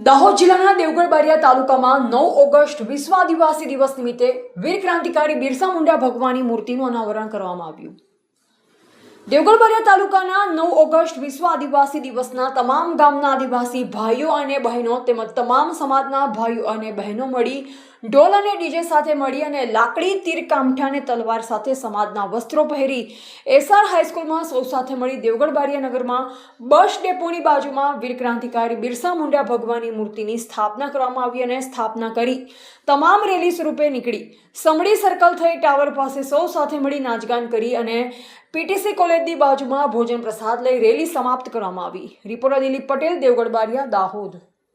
દાહોદ જિલ્લાના દેવગઢ બારિયા તાલુકામાં 9 ઓગસ્ટ વિશ્વ આદિવાસી દિવસ નિમિત્તે વીર ક્રાંતિકારી બિરસા મુંડા ભગવાનની મૂર્તિનું અનાવરણ કરવામાં આવ્યું। દેવગઢ બારિયા તાલુકાના 9 ઓગસ્ટ વિશ્વ આદિવાસી દિવસના તમામ ગામના આદિવાસી ભાઈઓ અને બહેનો તેમજ તમામ સમાજના ભાઈઓ અને બહેનો મળી ઢોલ અને ડીજે સાથે મળી અને લાકડી, તીર, કામઠા અને તલવાર સાથે સમાજના વસ્ત્રો પહેરી એસઆર હાઈસ્કૂલમાં સૌ સાથે મળી દેવગઢ બારિયા નગરમાં બસ ડેપોની બાજુમાં વીર ક્રાંતિકારી બિરસા મુંડા ભગવાનની મૂર્તિની સ્થાપના કરવામાં આવી અને સ્થાપના કરી તમામ રેલી સ્વરૂપે નીકળી સમડી સર્કલ થઈ ટાવર પાસે સૌ સાથે મળી નાચગાન કરી અને પીટીસી કોલેજની બાજુમાં ભોજન પ્રસાદ લઈ રેલી સમાપ્ત કરવામાં આવી। રિપોર્ટર દિલીપ પટેલ, દેવગઢ બારિયા, દાહોદ।